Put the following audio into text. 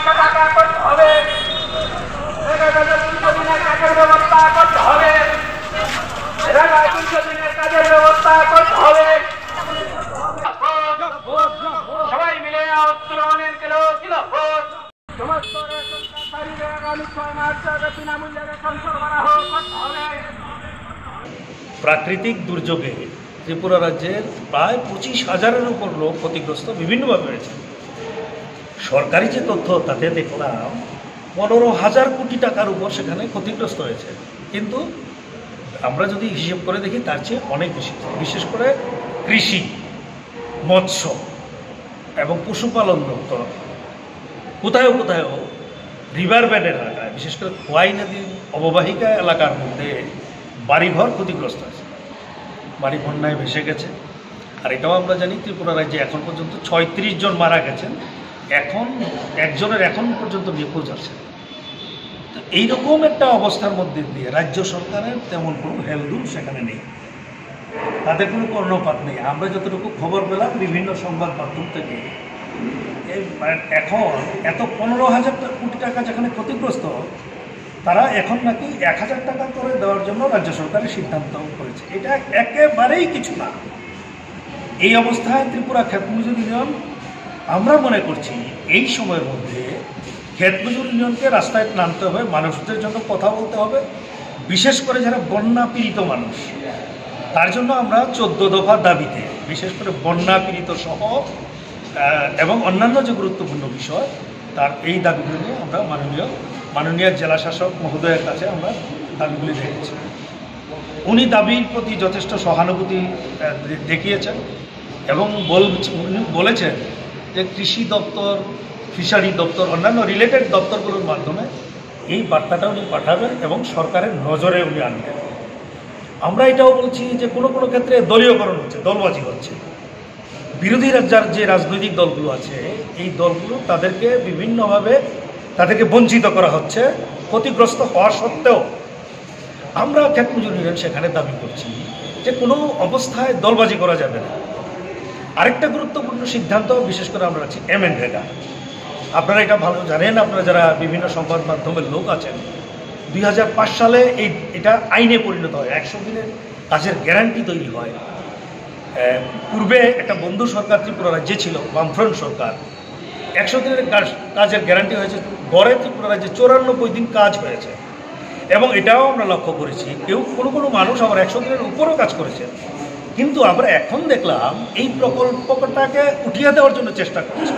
টাকা করতে হবে, কাজের ব্যবস্থা করতে হবে, 200 দিনের কাজের ব্যবস্থা করতে হবে। সবাই মিলে উত্তরণের সমস্ত আগামী 6 মার্চ বিনামূল্যে রেশন সরবরাহ করতে হবে। প্রাকৃতিক দুর্যোগে ত্রিপুরা রাজ্যের প্রায় 25,000-এর উপর লোক ক্ষতিগ্রস্ত বিভিন্নভাবে হয়েছে। সরকারি যে তথ্য তাতে দেখলাম 15,000 কোটি টাকার উপর সেখানে ক্ষতিগ্রস্ত হয়েছে, কিন্তু আমরা যদি হিসেব করে দেখি তার চেয়ে অনেক বেশি। বিশেষ করে কৃষি, মৎস্য এবং পশুপালন দপ্তর কোথাও কোথাও রিভার ব্যাডের এলাকায়, বিশেষ করে খোয়াই নদীর অববাহিকা এলাকার মধ্যে বাড়িঘর ক্ষতিগ্রস্ত হয়েছে, বাড়ি বন্যায় ভেসে গেছে। আর এটাও আমরা জানি ত্রিপুরা রাজ্যে এখন পর্যন্ত 36 জন মারা গেছেন, এখন একজনের এখন পর্যন্ত নিখোঁজ আছে। তো এইরকম একটা অবস্থার মধ্যে দিয়ে রাজ্য সরকারের তেমন কোনো হেলদুল সেখানে নেই, তাদের কোনো কর্ণপাত নেই। আমরা যতটুকু খবর পেলাম বিভিন্ন সংবাদ মাধ্যম থেকে, এখন এত 15,000 কোটি টাকা যেখানে ক্ষতিগ্রস্ত, তারা এখন নাকি 1,000 টাকা করে দেওয়ার জন্য রাজ্য সরকারের সিদ্ধান্ত করেছে। এটা একেবারেই কিছু না। এই অবস্থায় ত্রিপুরা ক্ষেত মজুর ইউনিয়ন, আমরা মনে করছি এই সময়ের মধ্যে ক্ষেত মজুর ইউনিয়নকে রাস্তায় নামতে হবে, মানুষদের জন্য কথা বলতে হবে, বিশেষ করে যারা বন্যা পীড়িত মানুষ, তার জন্য আমরা 14 দফা দাবিতে, বিশেষ করে বন্যা পীড়িত সহ এবং অন্যান্য যে গুরুত্বপূর্ণ বিষয়, তার এই দাবিগুলো নিয়ে আমরা মাননীয় জেলা শাসক মহোদয়ের কাছে আমরা দাবিগুলি রেখেছি। উনি দাবির প্রতি যথেষ্ট সহানুভূতি দেখিয়েছেন এবং বলেছেন যে কৃষি দপ্তর, ফিশারি দপ্তর, অন্যান্য রিলেটেড দপ্তরগুলোর মাধ্যমে এই বার্তাটা উনি পাঠাবেন এবং সরকারের নজরে উনি আনবেন। আমরা এটাও বলছি যে কোনো কোনো ক্ষেত্রে দলীয়করণ হচ্ছে, দলবাজি হচ্ছে। বিরোধী যে রাজনৈতিক দলগুলো আছে, এই দলগুলো তাদেরকে বিভিন্নভাবে তাদেরকে বঞ্চিত করা হচ্ছে ক্ষতিগ্রস্ত হওয়া সত্ত্বেও। আমরা ক্ষেত মজুর ইউনিয়ন সেখানে দাবি করছি যে কোনো অবস্থায় দলবাজি করা যাবে না। আরেকটা গুরুত্বপূর্ণ সিদ্ধান্ত বিশেষ করে আমরা রাখছি এমএনরেগা। আপনারা এটা ভালো জানেন, আপনারা যারা বিভিন্ন সংবাদ মাধ্যমের লোক আছেন, 2005 সালে এটা আইনে পরিণত হয়, 100 দিনের কাজের গ্যারান্টি তৈরি হয়। পূর্বে একটা বন্ধু সরকার ত্রিপুরা রাজ্যে ছিল, বামফ্রন্ট সরকার, 100 দিনের কাজের গ্যারান্টি হয়েছে, গড়ে ত্রিপুরা রাজ্যে 94 দিন কাজ হয়েছে। এবং এটাও আমরা লক্ষ্য করেছি কোনো মানুষ আবার 100 দিনের উপরও কাজ করেছে। কিন্তু আমরা এখন দেখলাম এই প্রকল্পটাকে উঠিয়ে দেওয়ার জন্য চেষ্টা করছে।